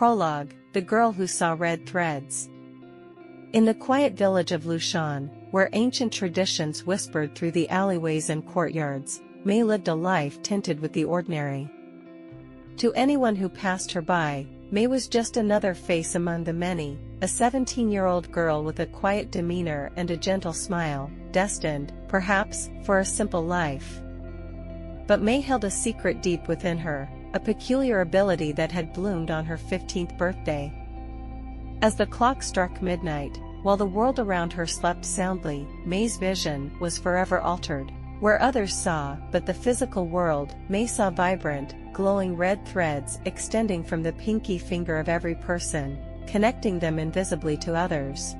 Prologue, the girl who saw red threads. In the quiet village of Lushan, where ancient traditions whispered through the alleyways and courtyards, May lived a life tinted with the ordinary. To anyone who passed her by, May was just another face among the many, a 17-year-old girl with a quiet demeanor and a gentle smile, destined, perhaps, for a simple life. But May held a secret deep within her, a peculiar ability that had bloomed on her 15th birthday. As the clock struck midnight, while the world around her slept soundly, May's vision was forever altered. Where others saw but the physical world, May saw vibrant, glowing red threads extending from the pinky finger of every person, connecting them invisibly to others.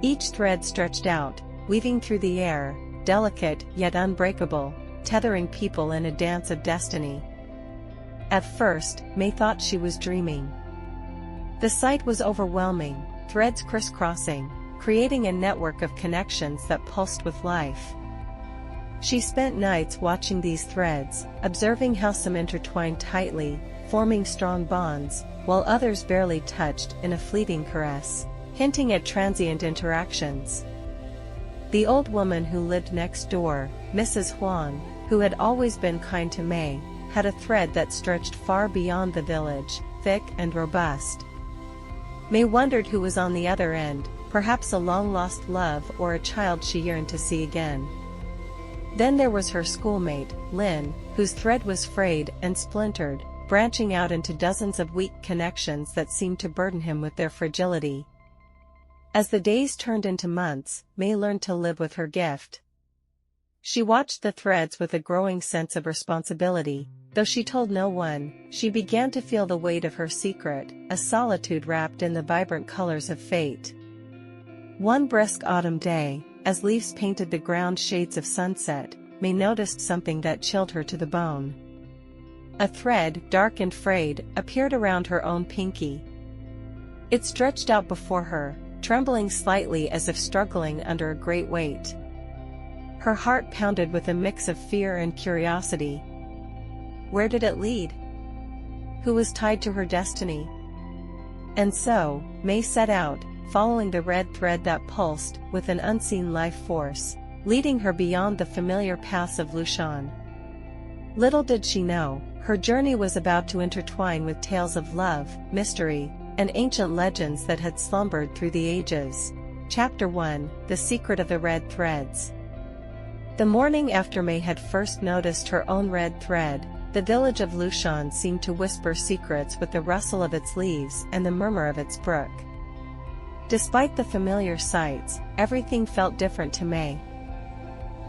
Each thread stretched out, weaving through the air, delicate yet unbreakable, tethering people in a dance of destiny. At first, May thought she was dreaming. The sight was overwhelming, threads crisscrossing, creating a network of connections that pulsed with life. She spent nights watching these threads, observing how some intertwined tightly, forming strong bonds, while others barely touched in a fleeting caress, hinting at transient interactions. The old woman who lived next door, Mrs. Huang, who had always been kind to May, had a thread that stretched far beyond the village, thick and robust. May wondered who was on the other end, perhaps a long-lost love or a child she yearned to see again. Then there was her schoolmate, Lin, whose thread was frayed and splintered, branching out into dozens of weak connections that seemed to burden him with their fragility. As the days turned into months, May learned to live with her gift. She watched the threads with a growing sense of responsibility. Though she told no one, she began to feel the weight of her secret, a solitude wrapped in the vibrant colors of fate. One brisk autumn day, as leaves painted the ground shades of sunset, May noticed something that chilled her to the bone. A thread, dark and frayed, appeared around her own pinky. It stretched out before her, trembling slightly as if struggling under a great weight. Her heart pounded with a mix of fear and curiosity. Where did it lead? Who was tied to her destiny? And so, May set out, following the red thread that pulsed with an unseen life force, leading her beyond the familiar paths of Lushan. Little did she know, her journey was about to intertwine with tales of love, mystery, and ancient legends that had slumbered through the ages. Chapter 1: The Secret of the Red Threads. The morning after May had first noticed her own red thread, the village of Lushan seemed to whisper secrets with the rustle of its leaves and the murmur of its brook. Despite the familiar sights, everything felt different to May.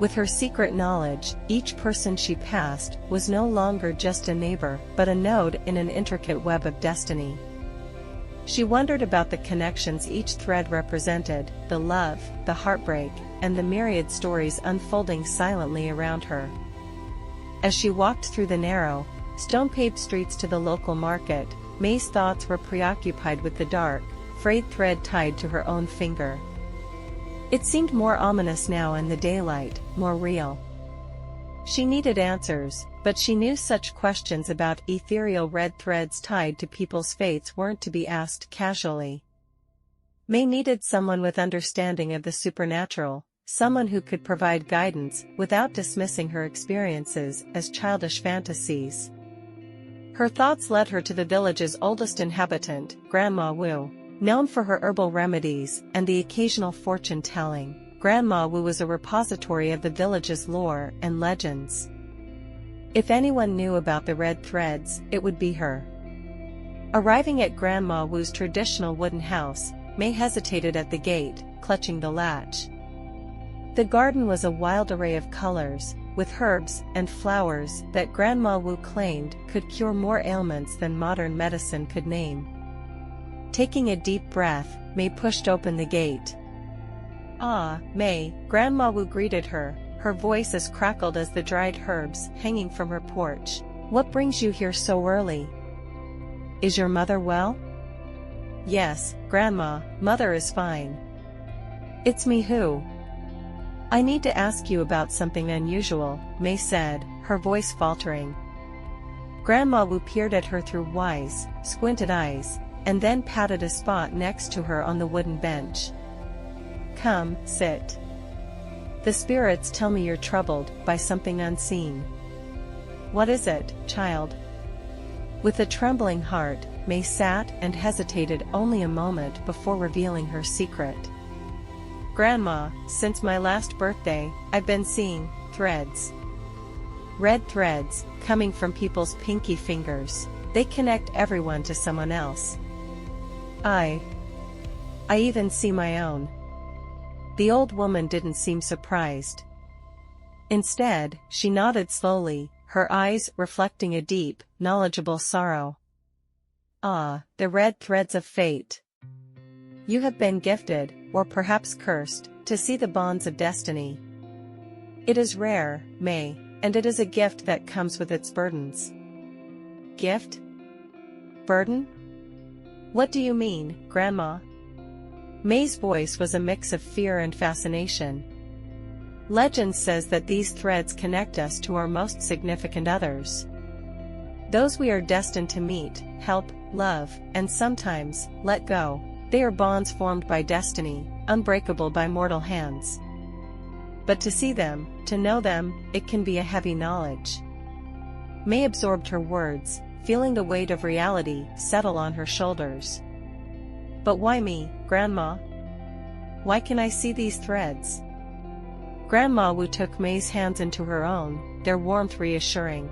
With her secret knowledge, each person she passed was no longer just a neighbor, but a node in an intricate web of destiny. She wondered about the connections each thread represented, the love, the heartbreak, and the myriad stories unfolding silently around her. As she walked through the narrow, stone-paved streets to the local market, May's thoughts were preoccupied with the dark, frayed thread tied to her own finger. It seemed more ominous now in the daylight, more real. She needed answers, but she knew such questions about ethereal red threads tied to people's fates weren't to be asked casually. May needed someone with understanding of the supernatural, someone who could provide guidance without dismissing her experiences as childish fantasies. Her thoughts led her to the village's oldest inhabitant, Grandma Wu. Known for her herbal remedies and the occasional fortune-telling, Grandma Wu was a repository of the village's lore and legends. If anyone knew about the red threads, it would be her. Arriving at Grandma Wu's traditional wooden house, May hesitated at the gate, clutching the latch. The garden was a wild array of colors, with herbs and flowers that Grandma Wu claimed could cure more ailments than modern medicine could name. Taking a deep breath, May pushed open the gate. "Ah, May," Grandma Wu greeted her, her voice as crackled as the dried herbs hanging from her porch. "What brings you here so early? Is your mother well?" "Yes, Grandma, Mother is fine." "It's me who. I need to ask you about something unusual," May said, her voice faltering. Grandma Wu peered at her through wise, squinted eyes, and then patted a spot next to her on the wooden bench. Come, sit. The spirits tell me you're troubled by something unseen. What is it, child? With a trembling heart, May sat and hesitated only a moment before revealing her secret. Grandma, since my last birthday, I've been seeing threads. Red threads, coming from people's pinky fingers. They connect everyone to someone else. I even see my own. The old woman didn't seem surprised. Instead, she nodded slowly, her eyes reflecting a deep, knowledgeable sorrow. Ah, the red threads of fate. You have been gifted, or perhaps cursed, to see the bonds of destiny. It is rare, May, and it is a gift that comes with its burdens. Gift? Burden? What do you mean, Grandma? May's voice was a mix of fear and fascination. Legend says that these threads connect us to our most significant others. Those we are destined to meet, help, love, and sometimes, let go. They are bonds formed by destiny, unbreakable by mortal hands. But to see them, to know them, it can be a heavy knowledge. May absorbed her words, feeling the weight of reality settle on her shoulders. But why me, Grandma? Why can I see these threads? Grandma Wu took May's hands into her own, their warmth reassuring.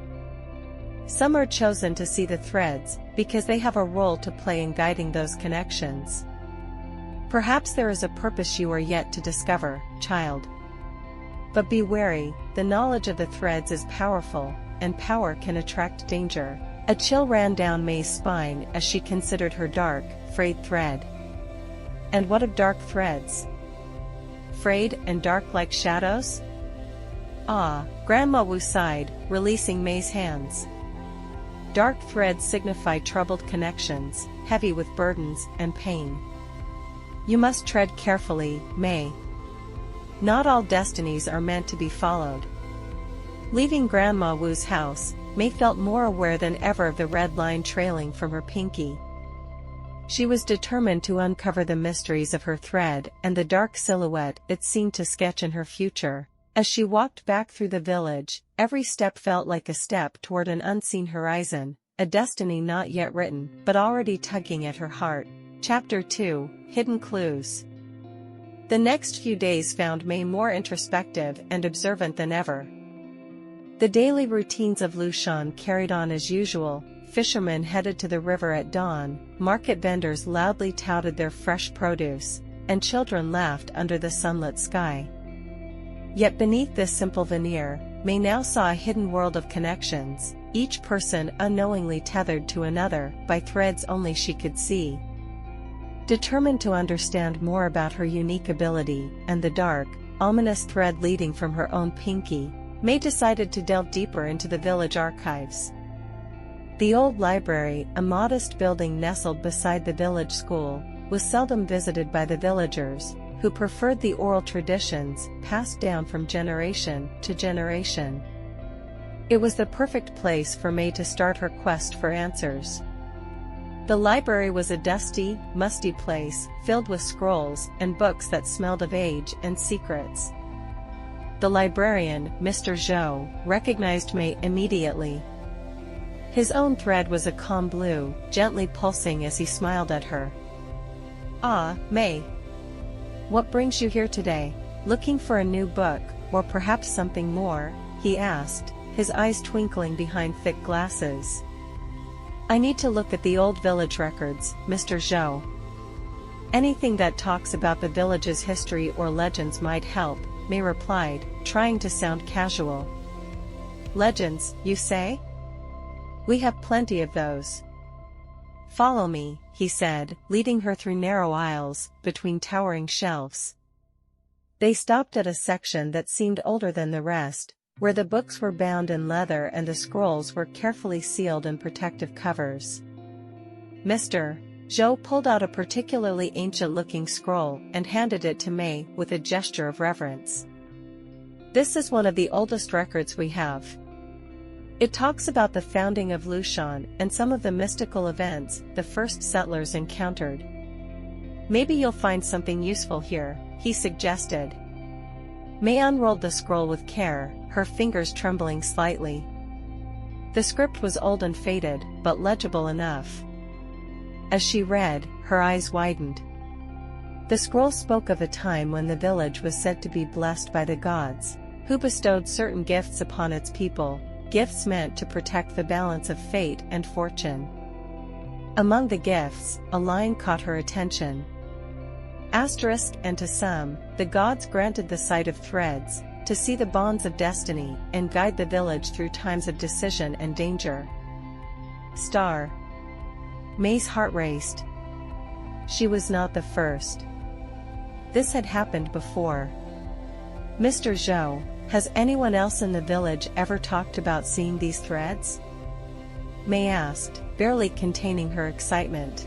Some are chosen to see the threads, because they have a role to play in guiding those connections. Perhaps there is a purpose you are yet to discover, child. But be wary, the knowledge of the threads is powerful, and power can attract danger. A chill ran down May's spine as she considered her dark, frayed thread. And what of dark threads? Frayed and dark like shadows? Ah, Grandma Wu sighed, releasing May's hands. Dark threads signify troubled connections, heavy with burdens and pain. You must tread carefully, May. Not all destinies are meant to be followed. Leaving Grandma Wu's house, May felt more aware than ever of the red line trailing from her pinky. She was determined to uncover the mysteries of her thread and the dark silhouette it seemed to sketch in her future. As she walked back through the village, every step felt like a step toward an unseen horizon, a destiny not yet written but already tugging at her heart. Chapter 2, Hidden Clues. The next few days found May more introspective and observant than ever. The daily routines of Lushan carried on as usual. Fishermen headed to the river at dawn, market vendors loudly touted their fresh produce, and children laughed under the sunlit sky. Yet beneath this simple veneer, May now saw a hidden world of connections, each person unknowingly tethered to another by threads only she could see. Determined to understand more about her unique ability and the dark, ominous thread leading from her own pinky, May decided to delve deeper into the village archives. The old library, a modest building nestled beside the village school, was seldom visited by the villagers, who preferred the oral traditions passed down from generation to generation. It was the perfect place for May to start her quest for answers. The library was a dusty, musty place, filled with scrolls and books that smelled of age and secrets. The librarian, Mr. Zhou, recognized May immediately. His own thread was a calm blue, gently pulsing as he smiled at her. Ah, May. What brings you here today? Looking for a new book, or perhaps something more? He asked, his eyes twinkling behind thick glasses. I need to look at the old village records, Mr. Zhou. Anything that talks about the village's history or legends might help, May replied, trying to sound casual. Legends, you say? We have plenty of those. Follow me, he said, leading her through narrow aisles, between towering shelves. They stopped at a section that seemed older than the rest, where the books were bound in leather and the scrolls were carefully sealed in protective covers. Mr. Zhou pulled out a particularly ancient-looking scroll and handed it to May with a gesture of reverence. This is one of the oldest records we have. It talks about the founding of Lushan and some of the mystical events the first settlers encountered. Maybe you'll find something useful here, he suggested. May unrolled the scroll with care, her fingers trembling slightly. The script was old and faded, but legible enough. As she read, her eyes widened. The scroll spoke of a time when the village was said to be blessed by the gods, who bestowed certain gifts upon its people, gifts meant to protect the balance of fate and fortune. Among the gifts, a line caught her attention. Asterisk, and to some, the gods granted the sight of threads, to see the bonds of destiny and guide the village through times of decision and danger. Star. May's heart raced. She was not the first. This had happened before. Mr. Zhou, has anyone else in the village ever talked about seeing these threads? May asked, barely containing her excitement.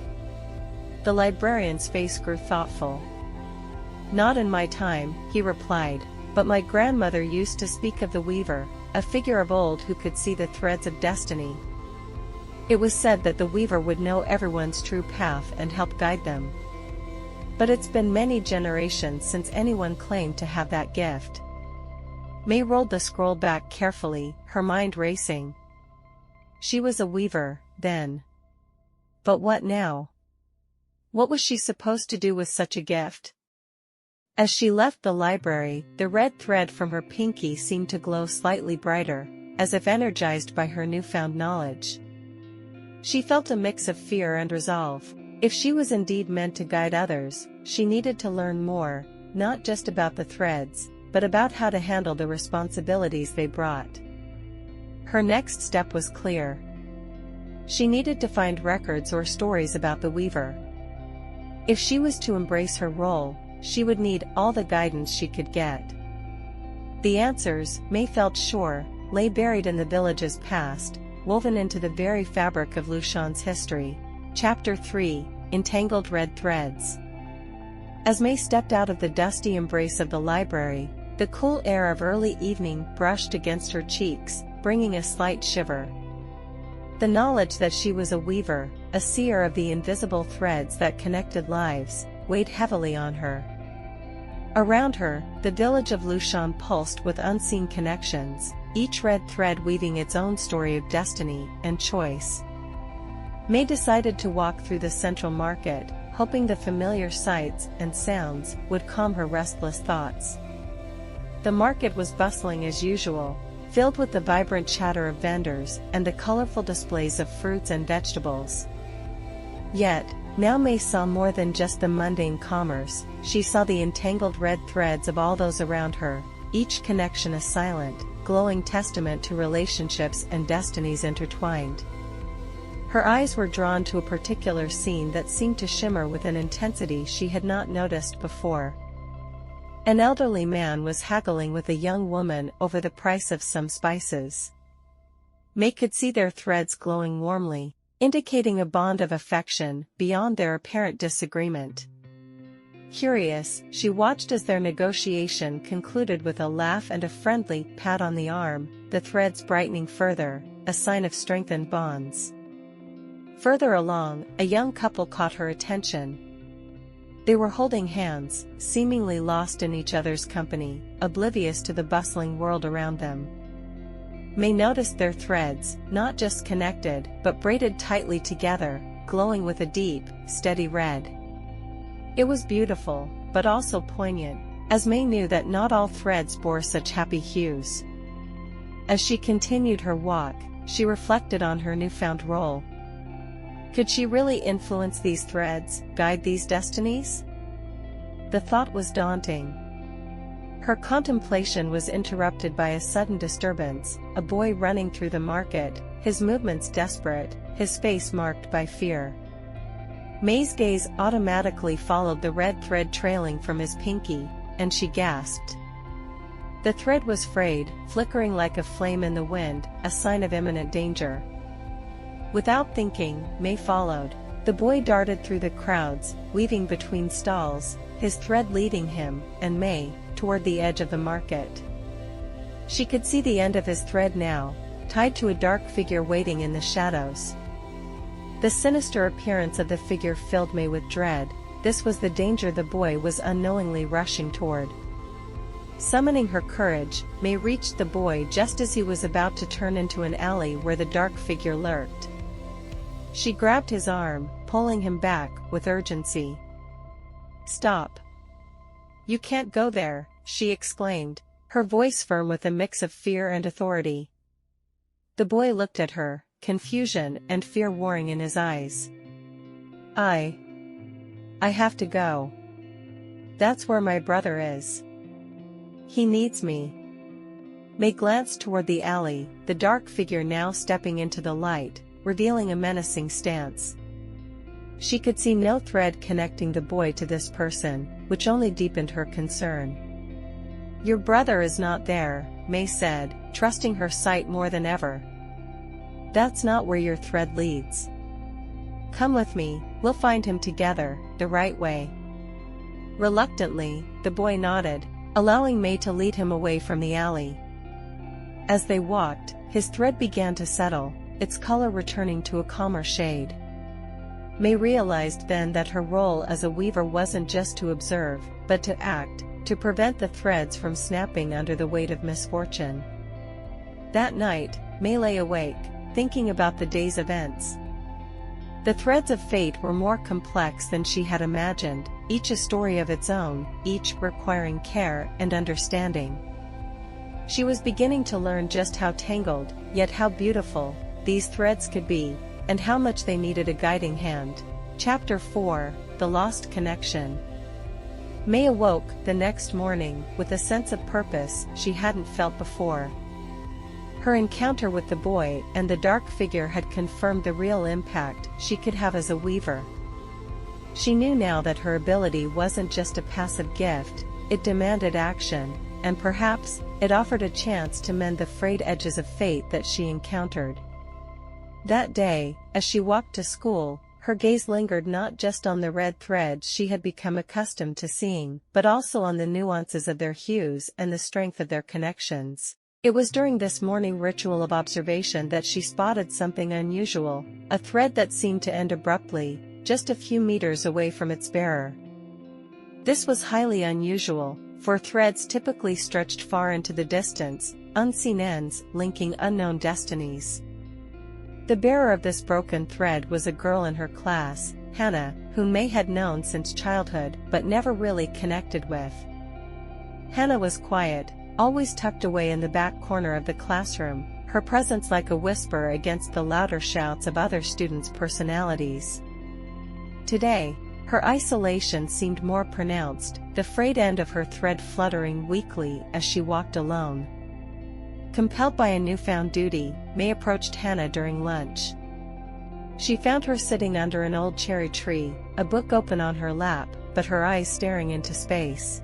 The librarian's face grew thoughtful. Not in my time, he replied, but my grandmother used to speak of the weaver, a figure of old who could see the threads of destiny. It was said that the weaver would know everyone's true path and help guide them. But it's been many generations since anyone claimed to have that gift. May rolled the scroll back carefully, her mind racing. She was a weaver, then. But what now? What was she supposed to do with such a gift? As she left the library, the red thread from her pinky seemed to glow slightly brighter, as if energized by her newfound knowledge. She felt a mix of fear and resolve. If she was indeed meant to guide others, she needed to learn more, not just about the threads, but about how to handle the responsibilities they brought. Her next step was clear. She needed to find records or stories about the weaver. If she was to embrace her role, she would need all the guidance she could get. The answers, May felt sure, lay buried in the village's past, woven into the very fabric of Lushan's history. Chapter 3, Entangled Red Threads. As May stepped out of the dusty embrace of the library, the cool air of early evening brushed against her cheeks, bringing a slight shiver. The knowledge that she was a weaver, a seer of the invisible threads that connected lives, weighed heavily on her. Around her, the village of Lushan pulsed with unseen connections, each red thread weaving its own story of destiny and choice. May decided to walk through the central market, hoping the familiar sights and sounds would calm her restless thoughts. The market was bustling as usual, filled with the vibrant chatter of vendors and the colorful displays of fruits and vegetables. Yet, now May saw more than just the mundane commerce. She saw the entangled red threads of all those around her, each connection a silent, glowing testament to relationships and destinies intertwined. Her eyes were drawn to a particular scene that seemed to shimmer with an intensity she had not noticed before. An elderly man was haggling with a young woman over the price of some spices. May could see their threads glowing warmly, indicating a bond of affection beyond their apparent disagreement. Curious, she watched as their negotiation concluded with a laugh and a friendly pat on the arm, the threads brightening further, a sign of strengthened bonds. Further along, a young couple caught her attention. They were holding hands, seemingly lost in each other's company, oblivious to the bustling world around them. May noticed their threads, not just connected, but braided tightly together, glowing with a deep, steady red. It was beautiful, but also poignant, as May knew that not all threads bore such happy hues. As she continued her walk, she reflected on her newfound role. Could she really influence these threads, guide these destinies? The thought was daunting. Her contemplation was interrupted by a sudden disturbance, a boy running through the market, his movements desperate, his face marked by fear. May's gaze automatically followed the red thread trailing from his pinky, and she gasped. The thread was frayed, flickering like a flame in the wind, a sign of imminent danger. Without thinking, May followed. The boy darted through the crowds, weaving between stalls, his thread leading him, and May, toward the edge of the market. She could see the end of his thread now, tied to a dark figure waiting in the shadows. The sinister appearance of the figure filled May with dread. This was the danger the boy was unknowingly rushing toward. Summoning her courage, May reached the boy just as he was about to turn into an alley where the dark figure lurked. She grabbed his arm, pulling him back with urgency. "Stop. You can't go there," she exclaimed, her voice firm with a mix of fear and authority. The boy looked at her, confusion and fear warring in his eyes. I have to go. That's where my brother is. He needs me." May glanced toward the alley, the dark figure now stepping into the light, revealing a menacing stance. She could see no thread connecting the boy to this person, which only deepened her concern. "Your brother is not there," May said, trusting her sight more than ever. "That's not where your thread leads. Come with me, we'll find him together, the right way." Reluctantly, the boy nodded, allowing May to lead him away from the alley. As they walked, his thread began to settle, its color returning to a calmer shade. May realized then that her role as a weaver wasn't just to observe, but to act, to prevent the threads from snapping under the weight of misfortune. That night, May lay awake, thinking about the day's events. The threads of fate were more complex than she had imagined, each a story of its own, each requiring care and understanding. She was beginning to learn just how tangled, yet how beautiful, these threads could be, and how much they needed a guiding hand. Chapter 4: The Lost Connection. May awoke the next morning with a sense of purpose she hadn't felt before. Her encounter with the boy and the dark figure had confirmed the real impact she could have as a weaver. She knew now that her ability wasn't just a passive gift, it demanded action, and perhaps, it offered a chance to mend the frayed edges of fate that she encountered. That day, as she walked to school, her gaze lingered not just on the red threads she had become accustomed to seeing, but also on the nuances of their hues and the strength of their connections. It was during this morning ritual of observation that she spotted something unusual, a thread that seemed to end abruptly, just a few meters away from its bearer. This was highly unusual, for threads typically stretched far into the distance, unseen ends linking unknown destinies. The bearer of this broken thread was a girl in her class, Hannah, whom May had known since childhood but never really connected with. Hannah was quiet, always tucked away in the back corner of the classroom, her presence like a whisper against the louder shouts of other students' personalities. Today, her isolation seemed more pronounced, the frayed end of her thread fluttering weakly as she walked alone. Compelled by a newfound duty, May approached Hannah during lunch. She found her sitting under an old cherry tree, a book open on her lap, but her eyes staring into space.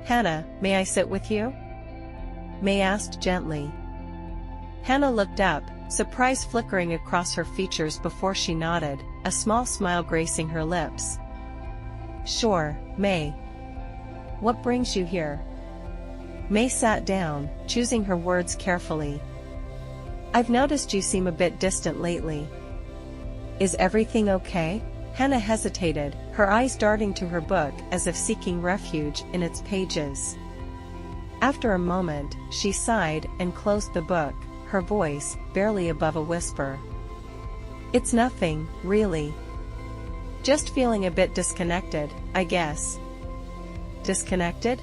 "Hannah, may I sit with you?" May asked gently. Hannah looked up, surprise flickering across her features before she nodded, a small smile gracing her lips. "Sure, May. What brings you here?" May sat down, choosing her words carefully. "I've noticed you seem a bit distant lately. Is everything okay?" Hannah hesitated, her eyes darting to her book as if seeking refuge in its pages. After a moment, she sighed and closed the book, her voice barely above a whisper. "It's nothing, really. Just feeling a bit disconnected, I guess." "Disconnected?"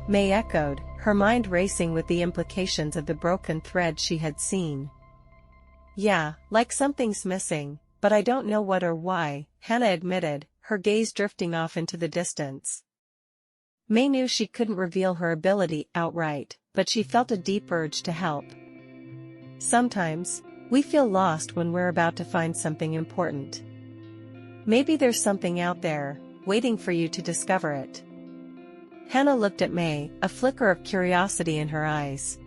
May echoed, her mind racing with the implications of the broken thread she had seen. "Yeah, like something's missing, but I don't know what or why," Hannah admitted, her gaze drifting off into the distance. May knew she couldn't reveal her ability outright, but she felt a deep urge to help. Sometimes, we feel lost when we're about to find something important. Maybe there's something out there, waiting for you to discover it. Hannah looked at May, a flicker of curiosity in her eyes.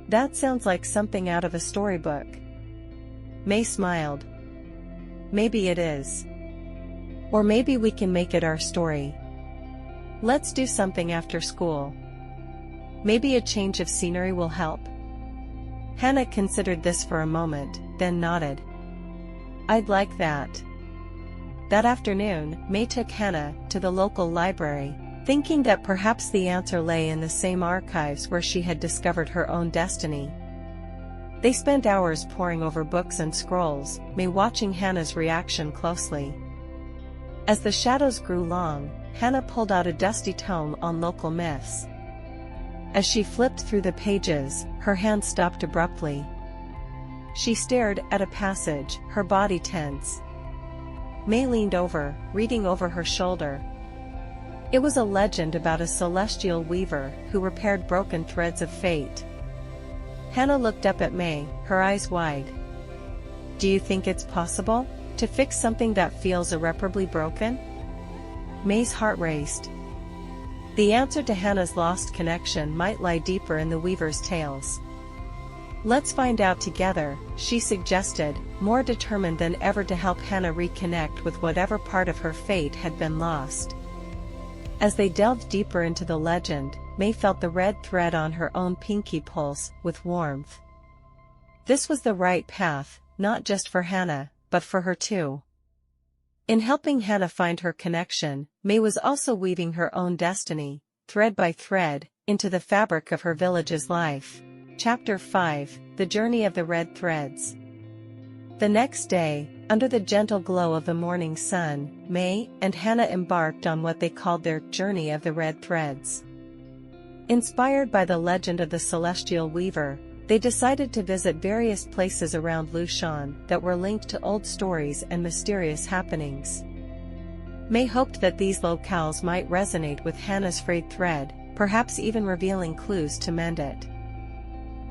"That sounds like something out of a storybook." May smiled. "Maybe it is. Or maybe we can make it our story. Let's do something after school. Maybe a change of scenery will help." Hannah considered this for a moment, then nodded. I'd like that. That afternoon, May took Hannah to the local library, thinking that perhaps the answer lay in the same archives where she had discovered her own destiny. They spent hours poring over books and scrolls, May watching Hannah's reaction closely. As the shadows grew long, Hannah pulled out a dusty tome on local myths. As she flipped through the pages, her hand stopped abruptly. She stared at a passage, her body tense. May leaned over, reading over her shoulder. It was a legend about a celestial weaver who repaired broken threads of fate. Hannah looked up at May, her eyes wide. Do you think it's possible to fix something that feels irreparably broken? May's heart raced. The answer to Hannah's lost connection might lie deeper in the weaver's tales. Let's find out together, she suggested, more determined than ever to help Hannah reconnect with whatever part of her fate had been lost. As they delved deeper into the legend, May felt the red thread on her own pinky pulse with warmth. This was the right path, not just for Hannah, but for her too. In helping Hannah find her connection, May was also weaving her own destiny, thread by thread, into the fabric of her village's life. Chapter 5, The Journey of the Red Threads. The next day, under the gentle glow of the morning sun, May and Hannah embarked on what they called their Journey of the Red Threads. Inspired by the legend of the Celestial Weaver, they decided to visit various places around Lushan that were linked to old stories and mysterious happenings. May hoped that these locales might resonate with Hannah's frayed thread, perhaps even revealing clues to mend it.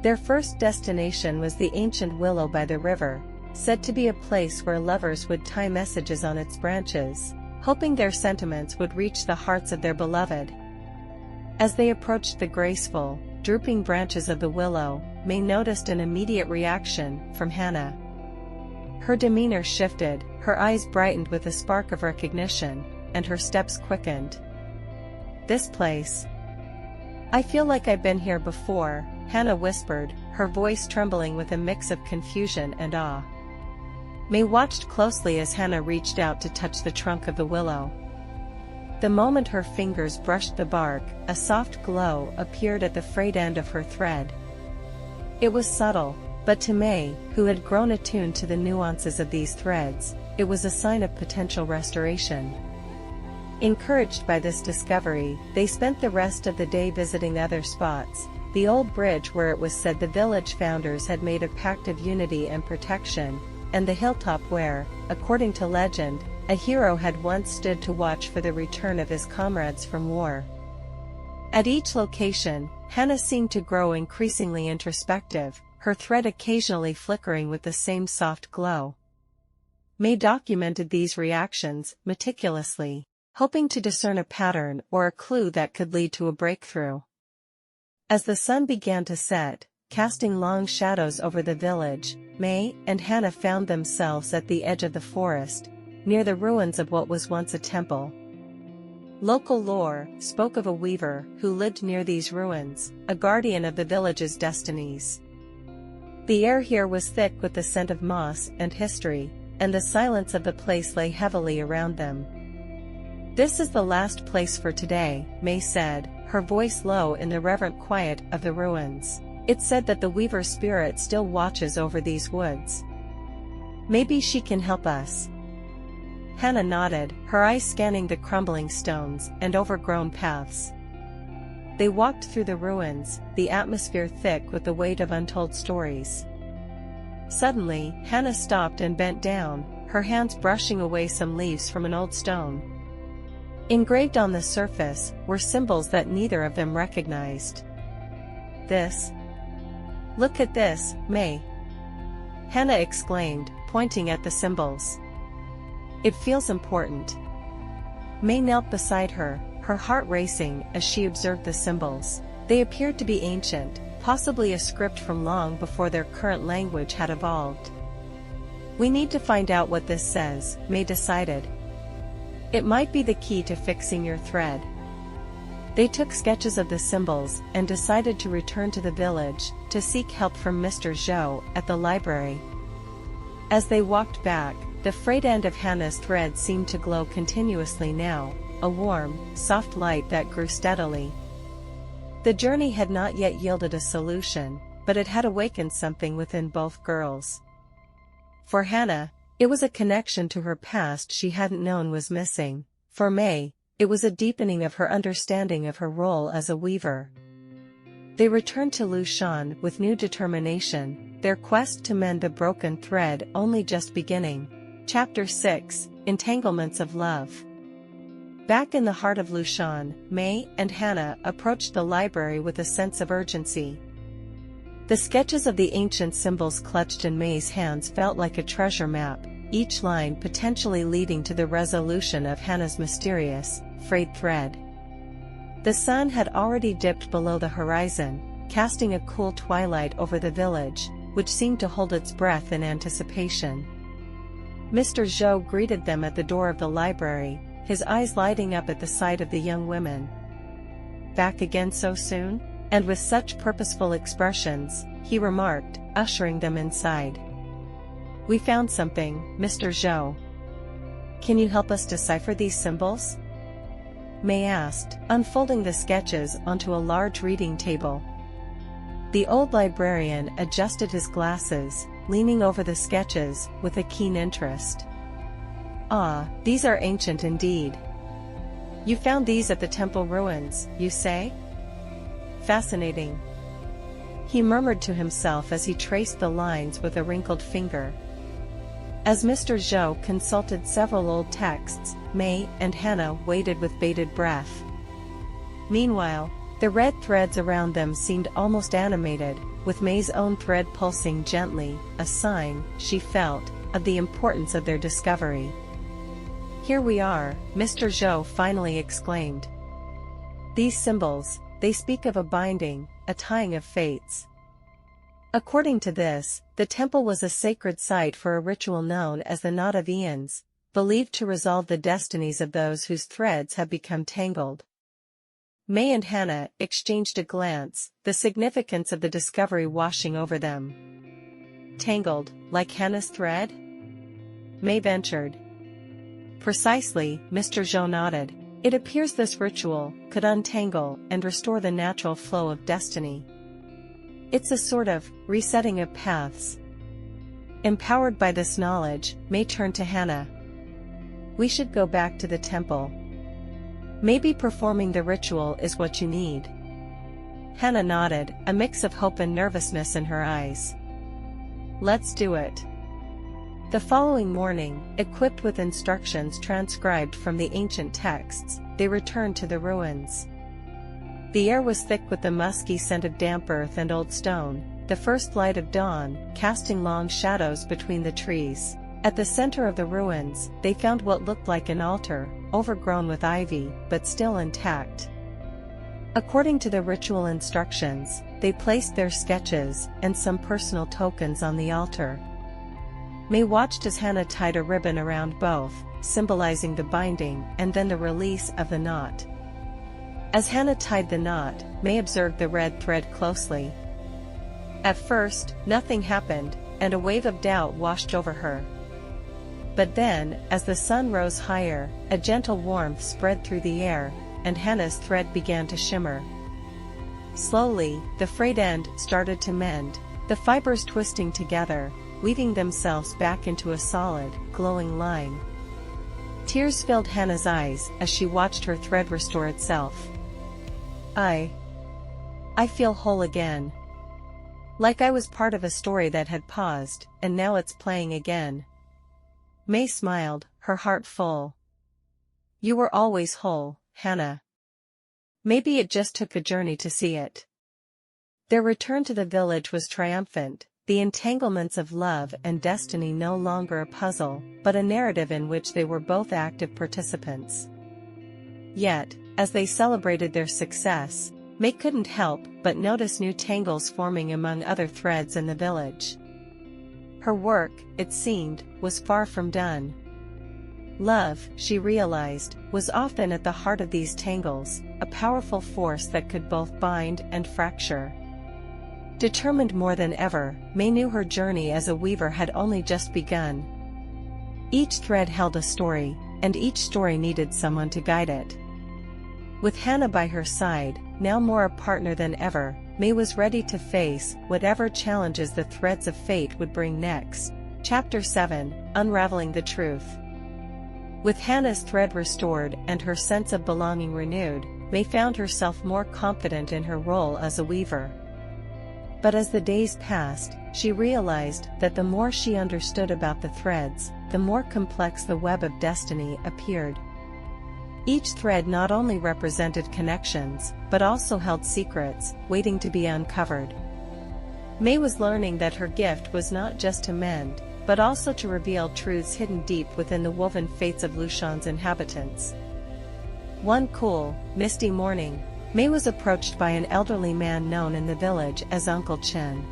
Their first destination was the ancient willow by the river, said to be a place where lovers would tie messages on its branches, hoping their sentiments would reach the hearts of their beloved. As they approached the graceful, drooping branches of the willow, May noticed an immediate reaction from Hannah. Her demeanor shifted, her eyes brightened with a spark of recognition, and her steps quickened. This place. I feel like I've been here before, Hannah whispered, her voice trembling with a mix of confusion and awe. May watched closely as Hannah reached out to touch the trunk of the willow. The moment her fingers brushed the bark, a soft glow appeared at the frayed end of her thread. It was subtle, but to May, who had grown attuned to the nuances of these threads, it was a sign of potential restoration. Encouraged by this discovery, they spent the rest of the day visiting other spots, the old bridge where it was said the village founders had made a pact of unity and protection, and the hilltop where, according to legend, a hero had once stood to watch for the return of his comrades from war. At each location, Hannah seemed to grow increasingly introspective, her thread occasionally flickering with the same soft glow. May documented these reactions meticulously, hoping to discern a pattern or a clue that could lead to a breakthrough. As the sun began to set, casting long shadows over the village, May and Hannah found themselves at the edge of the forest, near the ruins of what was once a temple. Local lore spoke of a weaver who lived near these ruins, a guardian of the village's destinies. The air here was thick with the scent of moss and history, and the silence of the place lay heavily around them. This is the last place for today, May said, her voice low in the reverent quiet of the ruins. It's said that the weaver's spirit still watches over these woods. Maybe she can help us. Hannah nodded, her eyes scanning the crumbling stones and overgrown paths. They walked through the ruins, the atmosphere thick with the weight of untold stories. Suddenly, Hannah stopped and bent down, her hands brushing away some leaves from an old stone. Engraved on the surface were symbols that neither of them recognized. This? Look at this, May. Hannah exclaimed, pointing at the symbols. It feels important. May knelt beside her, her heart racing as she observed the symbols. They appeared to be ancient, possibly a script from long before their current language had evolved. We need to find out what this says, May decided. It might be the key to fixing your thread. They took sketches of the symbols and decided to return to the village to seek help from Mr. Zhou at the library. As they walked back, the frayed end of Hannah's thread seemed to glow continuously now, a warm, soft light that grew steadily. The journey had not yet yielded a solution, but it had awakened something within both girls. For Hannah, it was a connection to her past she hadn't known was missing. For May, it was a deepening of her understanding of her role as a weaver. They returned to Lushan with new determination, their quest to mend the broken thread only just beginning. Chapter 6, Entanglements of Love. Back in the heart of Lushan, May and Hannah approached the library with a sense of urgency. The sketches of the ancient symbols clutched in May's hands felt like a treasure map, each line potentially leading to the resolution of Hannah's mysterious, frayed thread. The sun had already dipped below the horizon, casting a cool twilight over the village, which seemed to hold its breath in anticipation. Mr. Zhou greeted them at the door of the library, his eyes lighting up at the sight of the young women. "Back again so soon?" And with such purposeful expressions, he remarked, ushering them inside. "We found something, Mr. Zhou. Can you help us decipher these symbols?" May asked, unfolding the sketches onto a large reading table. The old librarian adjusted his glasses, leaning over the sketches with a keen interest. "Ah, these are ancient indeed. You found these at the temple ruins, you say? Fascinating." He murmured to himself as he traced the lines with a wrinkled finger. As Mr. Zhou consulted several old texts, May and Hannah waited with bated breath. Meanwhile, the red threads around them seemed almost animated, with May's own thread pulsing gently, a sign, she felt, of the importance of their discovery. "Here we are," Mr. Zhou finally exclaimed. "These symbols, they speak of a binding, a tying of fates." According to this, the temple was a sacred site for a ritual known as the Knot of Eons, believed to resolve the destinies of those whose threads have become tangled. May and Hannah exchanged a glance, the significance of the discovery washing over them. "Tangled, like Hannah's thread?" May ventured. "Precisely," Mr. Zhou nodded. "It appears this ritual could untangle and restore the natural flow of destiny. It's a sort of resetting of paths." Empowered by this knowledge, May turned to Hannah. "We should go back to the temple. Maybe performing the ritual is what you need." Hannah nodded, a mix of hope and nervousness in her eyes. "Let's do it." The following morning, equipped with instructions transcribed from the ancient texts, they returned to the ruins. The air was thick with the musky scent of damp earth and old stone, the first light of dawn, casting long shadows between the trees. At the center of the ruins, they found what looked like an altar, overgrown with ivy, but still intact. According to the ritual instructions, they placed their sketches and some personal tokens on the altar. May watched as Hannah tied a ribbon around both, symbolizing the binding and then the release of the knot. As Hannah tied the knot, May observed the red thread closely. At first, nothing happened, and a wave of doubt washed over her. But then, as the sun rose higher, a gentle warmth spread through the air, and Hannah's thread began to shimmer. Slowly, the frayed end started to mend, the fibers twisting together, weaving themselves back into a solid, glowing line. Tears filled Hannah's eyes as she watched her thread restore itself. I feel whole again. Like I was part of a story that had paused, and now it's playing again." May smiled, her heart full. "You were always whole, Hannah. Maybe it just took a journey to see it." Their return to the village was triumphant, the entanglements of love and destiny no longer a puzzle, but a narrative in which they were both active participants. Yet, as they celebrated their success, May couldn't help but notice new tangles forming among other threads in the village. Her work, it seemed, was far from done. Love, she realized, was often at the heart of these tangles, a powerful force that could both bind and fracture. Determined more than ever, May knew her journey as a weaver had only just begun. Each thread held a story, and each story needed someone to guide it. With Hannah by her side, now more a partner than ever, May was ready to face whatever challenges the threads of fate would bring next. Chapter 7, Unraveling the Truth. With Hannah's thread restored and her sense of belonging renewed, May found herself more confident in her role as a weaver. But as the days passed, she realized that the more she understood about the threads, the more complex the web of destiny appeared. Each thread not only represented connections, but also held secrets, waiting to be uncovered. May was learning that her gift was not just to mend, but also to reveal truths hidden deep within the woven fates of Lushan's inhabitants. One cool, misty morning, May was approached by an elderly man known in the village as Uncle Chen.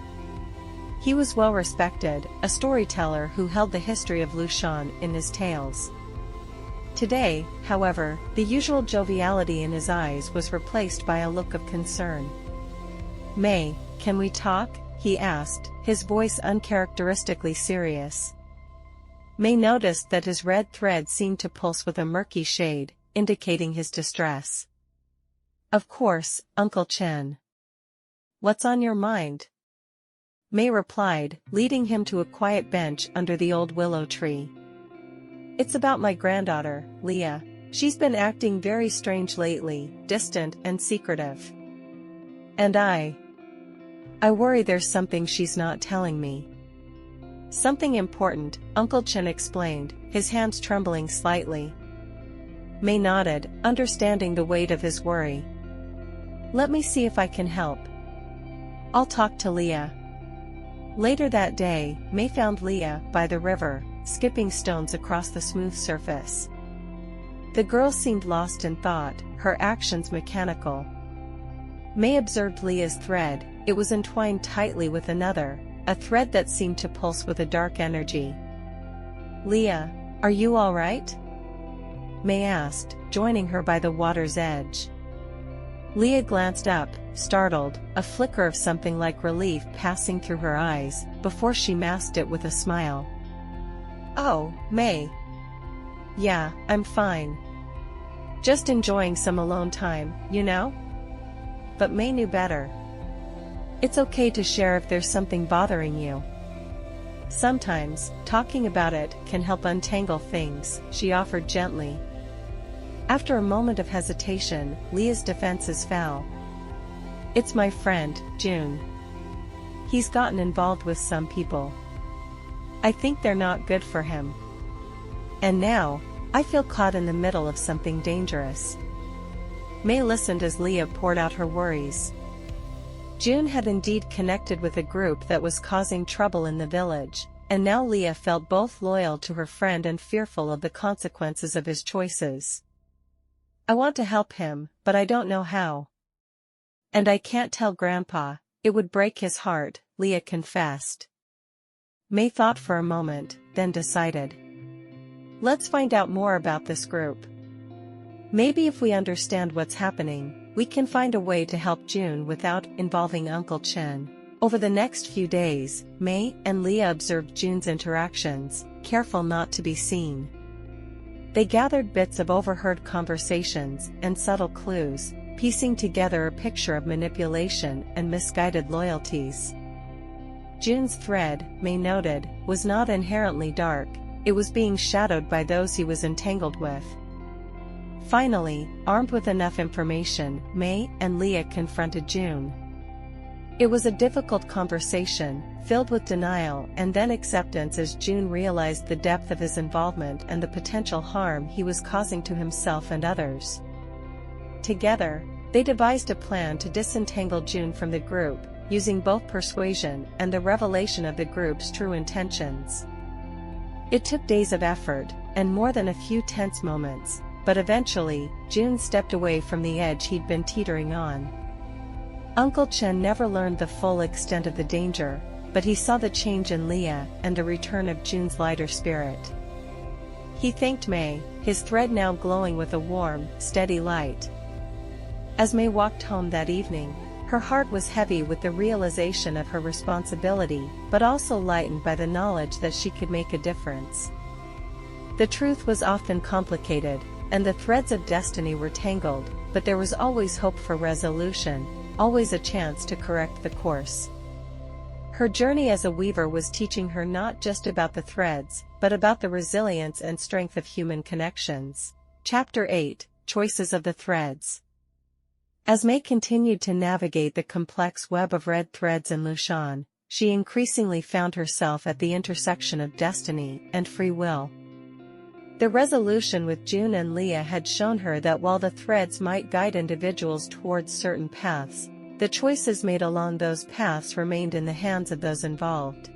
He was well respected, a storyteller who held the history of Lushan in his tales. Today, however, the usual joviality in his eyes was replaced by a look of concern. "May, can we talk?" he asked, his voice uncharacteristically serious. May noticed that his red thread seemed to pulse with a murky shade, indicating his distress. "Of course, Uncle Chen. What's on your mind?" May replied, leading him to a quiet bench under the old willow tree. "It's about my granddaughter, Leah. She's been acting very strange lately, distant and secretive. And I worry there's something she's not telling me." "Something important," Uncle Chen explained, his hands trembling slightly. May nodded, understanding the weight of his worry. "Let me see if I can help. I'll talk to Leah." Later that day, May found Leah by the river, skipping stones across the smooth surface. The girl seemed lost in thought, her actions mechanical. May observed Leah's thread. It was entwined tightly with another, a thread that seemed to pulse with a dark energy. "Leah, are you all right?" May asked, joining her by the water's edge. Leah glanced up, startled, a flicker of something like relief passing through her eyes, before she masked it with a smile. "Oh, May. Yeah, I'm fine. Just enjoying some alone time, you know?" But May knew better. "It's okay to share if there's something bothering you. Sometimes, talking about it can help untangle things," she offered gently. After a moment of hesitation, Leah's defenses fell. "It's my friend, June. He's gotten involved with some people. I think they're not good for him. And now, I feel caught in the middle of something dangerous." May listened as Leah poured out her worries. June had indeed connected with a group that was causing trouble in the village, and now Leah felt both loyal to her friend and fearful of the consequences of his choices. "I want to help him, but I don't know how. And I can't tell Grandpa, it would break his heart," Leah confessed. May thought for a moment, then decided. "Let's find out more about this group. Maybe if we understand what's happening, we can find a way to help June without involving Uncle Chen." Over the next few days, May and Leah observed June's interactions, careful not to be seen. They gathered bits of overheard conversations and subtle clues, piecing together a picture of manipulation and misguided loyalties. June's thread, May noted, was not inherently dark, it was being shadowed by those he was entangled with. Finally, armed with enough information, May and Leah confronted June. It was a difficult conversation, filled with denial and then acceptance as June realized the depth of his involvement and the potential harm he was causing to himself and others. Together, they devised a plan to disentangle June from the group, using both persuasion and the revelation of the group's true intentions. It took days of effort, and more than a few tense moments, but eventually, June stepped away from the edge he'd been teetering on. Uncle Chen never learned the full extent of the danger, but he saw the change in Leah and the return of June's lighter spirit. He thanked May, his thread now glowing with a warm, steady light. As May walked home that evening, her heart was heavy with the realization of her responsibility, but also lightened by the knowledge that she could make a difference. The truth was often complicated, and the threads of destiny were tangled, but there was always hope for resolution, always a chance to correct the course. Her journey as a weaver was teaching her not just about the threads, but about the resilience and strength of human connections. Chapter 8: Choices of the Threads. As May continued to navigate the complex web of red threads in Lushan, she increasingly found herself at the intersection of destiny and free will. The resolution with June and Leah had shown her that while the threads might guide individuals towards certain paths, the choices made along those paths remained in the hands of those involved.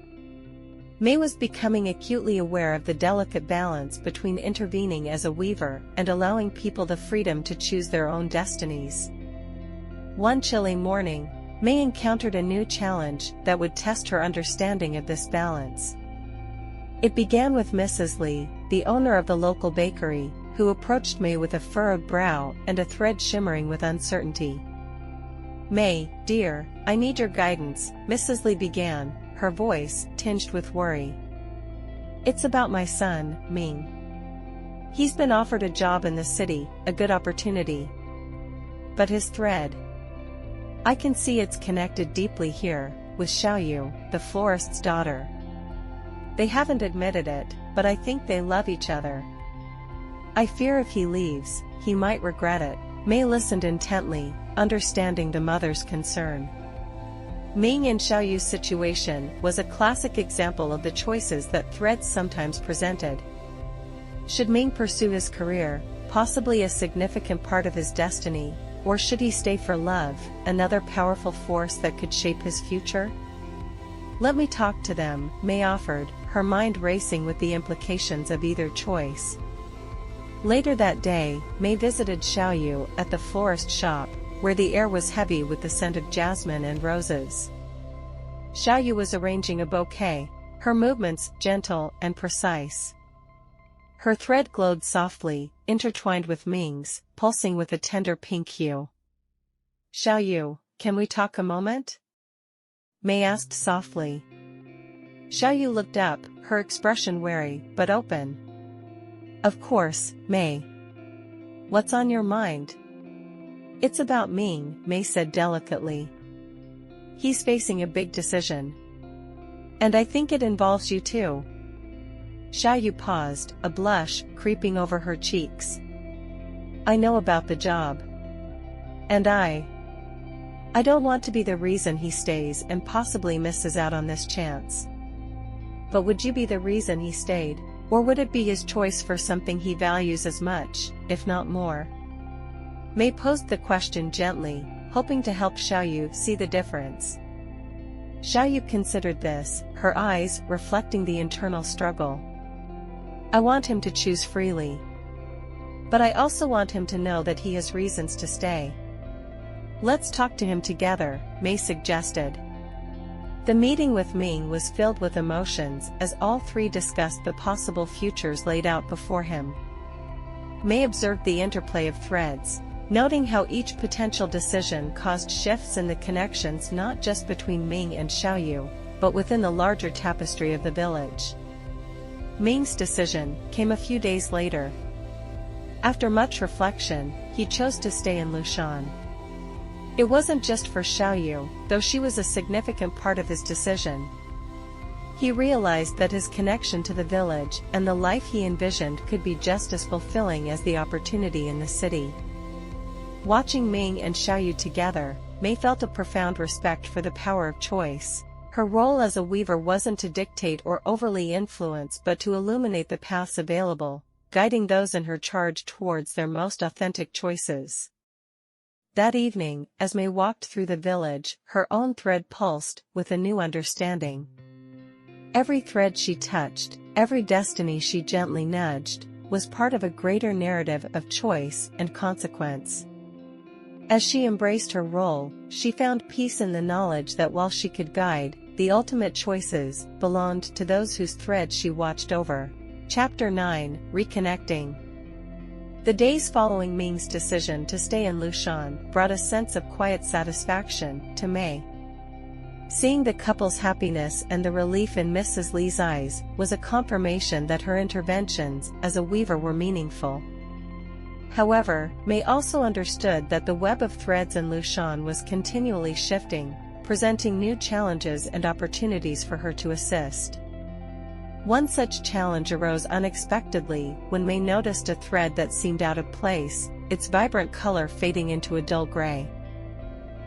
May was becoming acutely aware of the delicate balance between intervening as a weaver and allowing people the freedom to choose their own destinies. One chilly morning, May encountered a new challenge that would test her understanding of this balance. It began with Mrs. Lee, the owner of the local bakery, who approached May with a furrowed brow and a thread shimmering with uncertainty. "May, dear, I need your guidance," Mrs. Lee began, her voice tinged with worry. "It's about my son, Ming. He's been offered a job in the city, a good opportunity. But his thread. I can see it's connected deeply here, with Xiaoyu, the florist's daughter. They haven't admitted it, but I think they love each other. I fear if he leaves, he might regret it." May listened intently, understanding the mother's concern. Ming and Xiaoyu's situation was a classic example of the choices that threads sometimes presented. Should Ming pursue his career, possibly a significant part of his destiny, or should he stay for love, another powerful force that could shape his future? "Let me talk to them," May offered, her mind racing with the implications of either choice. Later that day, May visited Xiaoyu at the florist shop, where the air was heavy with the scent of jasmine and roses. Xiaoyu was arranging a bouquet, her movements gentle and precise. Her thread glowed softly, intertwined with Ming's, pulsing with a tender pink hue. "Xiaoyu, can we talk a moment?" May asked softly. Xiaoyu looked up, her expression wary, but open. "Of course, May. What's on your mind?" "It's about Ming," May said delicately. "He's facing a big decision. And I think it involves you too." Xiaoyu paused, a blush creeping over her cheeks. "I know about the job. And I don't want to be the reason he stays and possibly misses out on this chance. But would you be the reason he stayed, or would it be his choice for something he values as much, if not more?" May posed the question gently, hoping to help Xiaoyu see the difference. Xiaoyu considered this, her eyes reflecting the internal struggle. "I want him to choose freely. But I also want him to know that he has reasons to stay." "Let's talk to him together," May suggested. The meeting with Ming was filled with emotions as all three discussed the possible futures laid out before him. May observed the interplay of threads, noting how each potential decision caused shifts in the connections not just between Ming and Xiaoyu, but within the larger tapestry of the village. Ming's decision came a few days later. After much reflection, he chose to stay in Lushan. It wasn't just for Xiaoyu, though she was a significant part of his decision. He realized that his connection to the village and the life he envisioned could be just as fulfilling as the opportunity in the city. Watching Ming and Xiaoyu together, May felt a profound respect for the power of choice. Her role as a weaver wasn't to dictate or overly influence but to illuminate the paths available, guiding those in her charge towards their most authentic choices. That evening, as May walked through the village, her own thread pulsed with a new understanding. Every thread she touched, every destiny she gently nudged, was part of a greater narrative of choice and consequence. As she embraced her role, she found peace in the knowledge that while she could guide, the ultimate choices belonged to those whose threads she watched over. Chapter 9, Reconnecting. The days following Ming's decision to stay in Lushan brought a sense of quiet satisfaction to Mei. Seeing the couple's happiness and the relief in Mrs. Li's eyes was a confirmation that her interventions as a weaver were meaningful. However, Mei also understood that the web of threads in Lushan was continually shifting, presenting new challenges and opportunities for her to assist. One such challenge arose unexpectedly when Mei noticed a thread that seemed out of place, its vibrant color fading into a dull gray.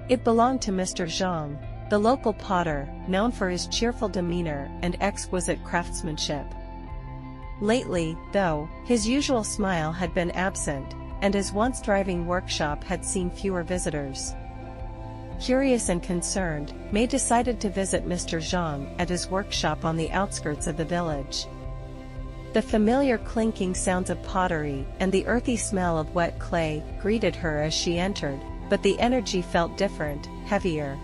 It belonged to Mr. Zhang, the local potter, known for his cheerful demeanor and exquisite craftsmanship. Lately, though, his usual smile had been absent, and his once thriving workshop had seen fewer visitors. Curious and concerned, Mei decided to visit Mr. Zhang at his workshop on the outskirts of the village. The familiar clinking sounds of pottery and the earthy smell of wet clay greeted her as she entered, but the energy felt different, heavier.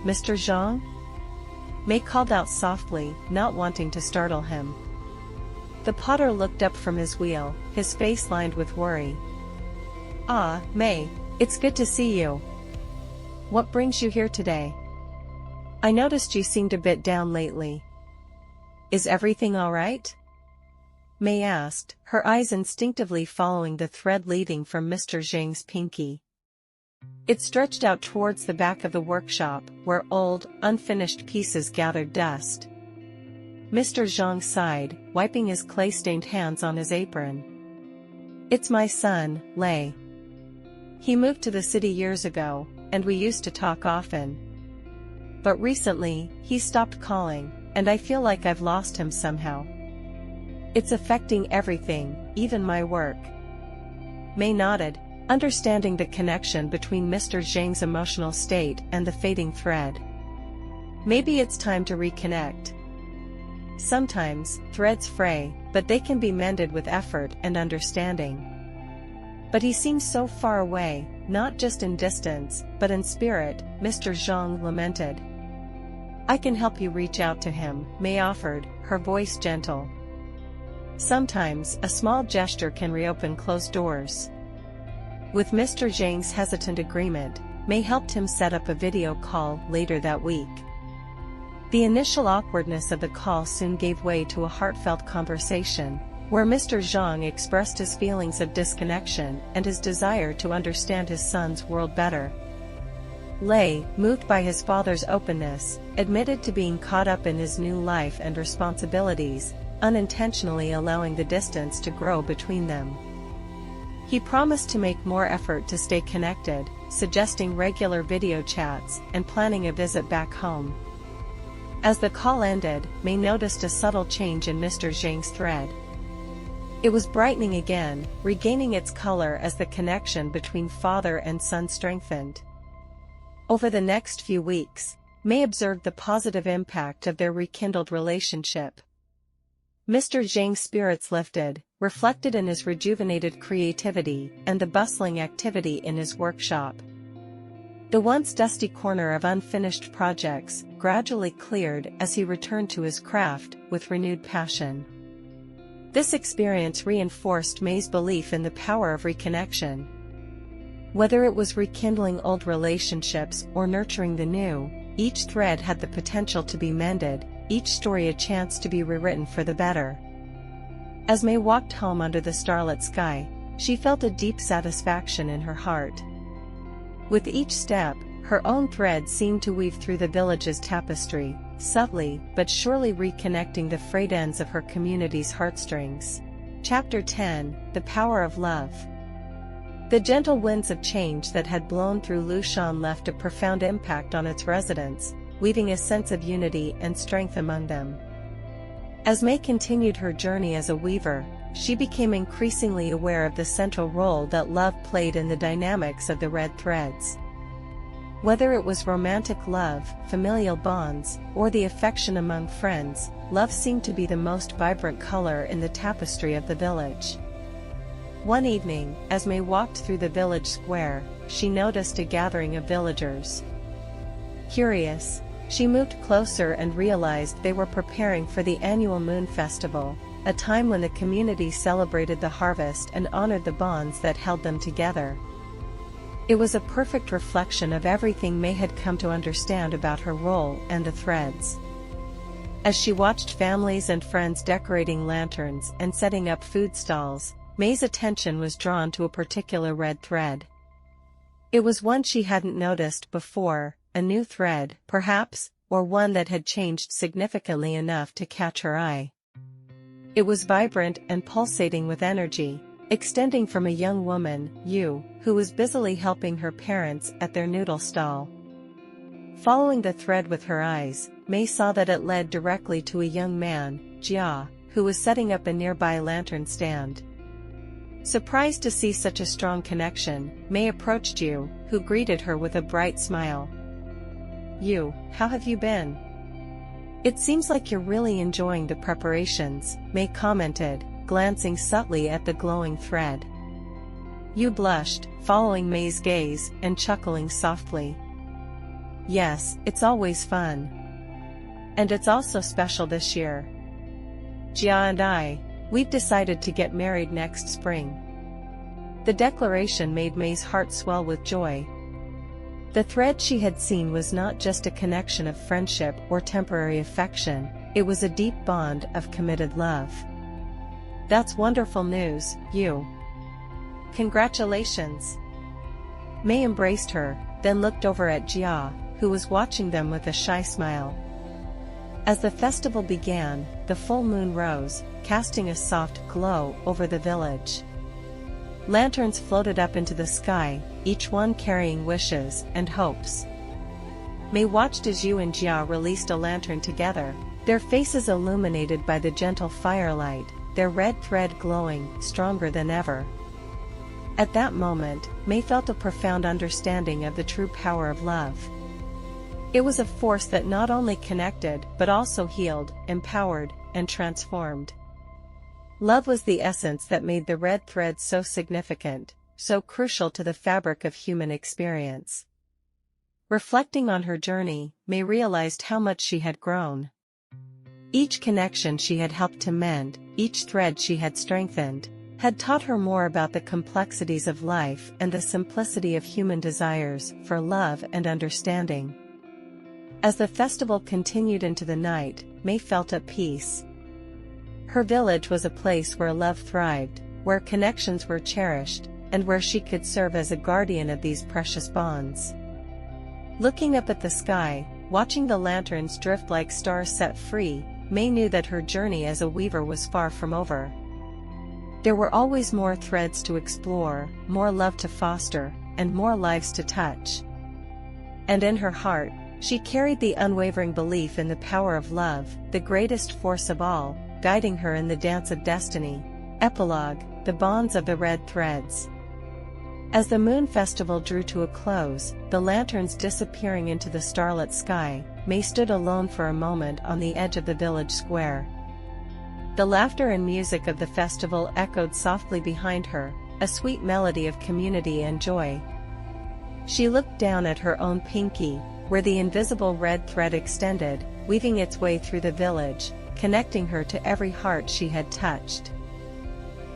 "Mr. Zhang?" Mei called out softly, not wanting to startle him. The potter looked up from his wheel, his face lined with worry. "Ah, Mei, it's good to see you. What brings you here today? I noticed you seemed a bit down lately. Is everything all right?" Mei asked, her eyes instinctively following the thread leading from Mr. Zhang's pinky. It stretched out towards the back of the workshop, where old, unfinished pieces gathered dust. Mr. Zhang sighed, wiping his clay-stained hands on his apron. "It's my son, Lei. He moved to the city years ago, and we used to talk often. But recently, he stopped calling, and I feel like I've lost him somehow. It's affecting everything, even my work." Mei nodded, understanding the connection between Mr. Zhang's emotional state and the fading thread. Maybe it's time to reconnect. Sometimes, threads fray, but they can be mended with effort and understanding. But he seems so far away, not just in distance, but in spirit, Mr. Zhang lamented. "I can help you reach out to him," Mei offered, her voice gentle. Sometimes, a small gesture can reopen closed doors. With Mr. Zhang's hesitant agreement, Mei helped him set up a video call later that week. The initial awkwardness of the call soon gave way to a heartfelt conversation, where Mr. Zhang expressed his feelings of disconnection and his desire to understand his son's world better. Lei, moved by his father's openness, admitted to being caught up in his new life and responsibilities, unintentionally allowing the distance to grow between them. He promised to make more effort to stay connected, suggesting regular video chats and planning a visit back home. As the call ended, Mei noticed a subtle change in Mr. Zhang's thread. It was brightening again, regaining its color as the connection between father and son strengthened. Over the next few weeks, Mei observed the positive impact of their rekindled relationship. Mr. Zhang's spirits lifted, reflected in his rejuvenated creativity and the bustling activity in his workshop. The once dusty corner of unfinished projects gradually cleared as he returned to his craft with renewed passion. This experience reinforced Mei's belief in the power of reconnection. Whether it was rekindling old relationships or nurturing the new, each thread had the potential to be mended, each story a chance to be rewritten for the better. As Mei walked home under the starlit sky, she felt a deep satisfaction in her heart. With each step, her own thread seemed to weave through the village's tapestry, subtly but surely reconnecting the frayed ends of her community's heartstrings. Chapter 10, The Power of Love. The gentle winds of change that had blown through Lushan left a profound impact on its residents, weaving a sense of unity and strength among them. As Mei continued her journey as a weaver, she became increasingly aware of the central role that love played in the dynamics of the red threads. Whether it was romantic love, familial bonds, or the affection among friends, love seemed to be the most vibrant color in the tapestry of the village. One evening, as Mei walked through the village square, she noticed a gathering of villagers. Curious, she moved closer and realized they were preparing for the annual moon festival, a time when the community celebrated the harvest and honored the bonds that held them together. It was a perfect reflection of everything May had come to understand about her role and the threads. As she watched families and friends decorating lanterns and setting up food stalls, May's attention was drawn to a particular red thread. It was one she hadn't noticed before, a new thread, perhaps, or one that had changed significantly enough to catch her eye. It was vibrant and pulsating with energy, extending from a young woman, Yu, who was busily helping her parents at their noodle stall. Following the thread with her eyes, May saw that it led directly to a young man, Jia, who was setting up a nearby lantern stand. Surprised to see such a strong connection, May approached Yu, who greeted her with a bright smile. "Yu, how have you been? It seems like you're really enjoying the preparations," May commented, glancing subtly at the glowing thread. Yu blushed, following May's gaze, and chuckling softly. "Yes, it's always fun. And it's also special this year. Jia and we've decided to get married next spring." The declaration made May's heart swell with joy. The thread she had seen was not just a connection of friendship or temporary affection, it was a deep bond of committed love. "That's wonderful news, Yu. Congratulations." May embraced her, then looked over at Jia, who was watching them with a shy smile. As the festival began, the full moon rose, casting a soft glow over the village. Lanterns floated up into the sky, each one carrying wishes and hopes. May watched as Yu and Jia released a lantern together, their faces illuminated by the gentle firelight, their red thread glowing stronger than ever. At that moment, May felt a profound understanding of the true power of love. It was a force that not only connected but also healed, empowered, and transformed. Love was the essence that made the red thread so significant, so crucial to the fabric of human experience. Reflecting on her journey, May realized how much she had grown. Each connection she had helped to mend, each thread she had strengthened, had taught her more about the complexities of life and the simplicity of human desires for love and understanding. As the festival continued into the night, May felt at peace. Her village was a place where love thrived, where connections were cherished, and where she could serve as a guardian of these precious bonds. Looking up at the sky, watching the lanterns drift like stars set free, May knew that her journey as a weaver was far from over. There were always more threads to explore, more love to foster, and more lives to touch. And in her heart, she carried the unwavering belief in the power of love, the greatest force of all, guiding her in the dance of destiny. Epilogue, the bonds of the red threads. As the moon festival drew to a close, the lanterns disappearing into the starlit sky, May stood alone for a moment on the edge of the village square. The laughter and music of the festival echoed softly behind her, a sweet melody of community and joy. She looked down at her own pinky, where the invisible red thread extended, weaving its way through the village, connecting her to every heart she had touched.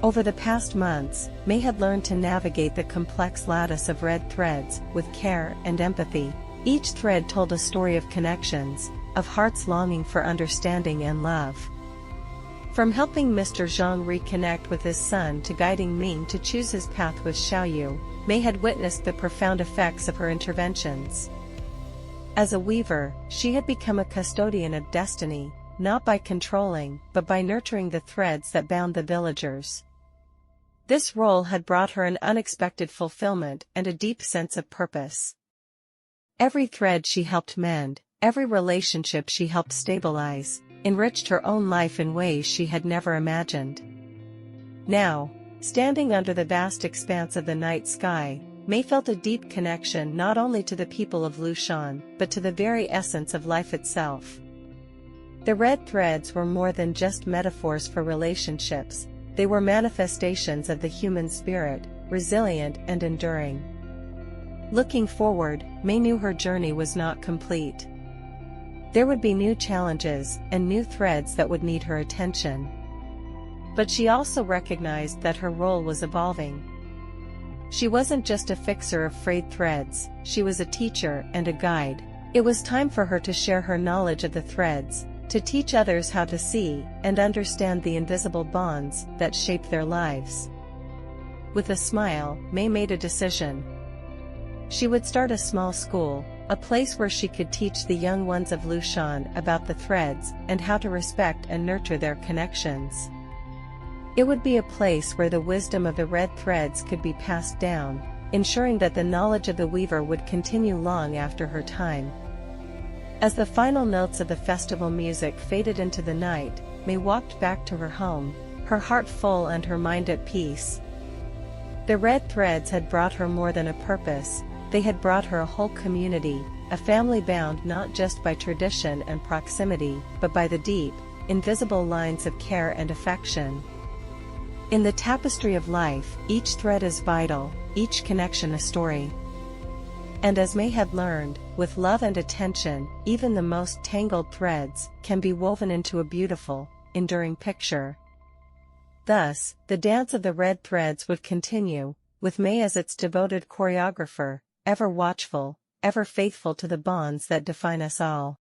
Over the past months, May had learned to navigate the complex lattice of red threads with care and empathy. Each thread told a story of connections, of hearts longing for understanding and love. From helping Mr. Zhang reconnect with his son to guiding Ming to choose his path with Xiaoyu, May had witnessed the profound effects of her interventions. As a weaver, she had become a custodian of destiny, not by controlling, but by nurturing the threads that bound the villagers. This role had brought her an unexpected fulfillment and a deep sense of purpose. Every thread she helped mend, every relationship she helped stabilize, enriched her own life in ways she had never imagined. Now, standing under the vast expanse of the night sky, May felt a deep connection not only to the people of Lushan, but to the very essence of life itself. The red threads were more than just metaphors for relationships, they were manifestations of the human spirit, resilient and enduring. Looking forward, May knew her journey was not complete. There would be new challenges and new threads that would need her attention. But she also recognized that her role was evolving. She wasn't just a fixer of frayed threads, she was a teacher and a guide. It was time for her to share her knowledge of the threads, to teach others how to see and understand the invisible bonds that shape their lives. With a smile, May made a decision. She would start a small school, a place where she could teach the young ones of Lushan about the threads and how to respect and nurture their connections. It would be a place where the wisdom of the red threads could be passed down, ensuring that the knowledge of the weaver would continue long after her time. As the final notes of the festival music faded into the night, May walked back to her home, her heart full and her mind at peace. The red threads had brought her more than a purpose, they had brought her a whole community, a family bound not just by tradition and proximity, but by the deep, invisible lines of care and affection. In the tapestry of life, each thread is vital, each connection a story. And as May had learned, with love and attention, even the most tangled threads can be woven into a beautiful, enduring picture. Thus, the dance of the red threads would continue, with May as its devoted choreographer, ever watchful, ever faithful to the bonds that define us all.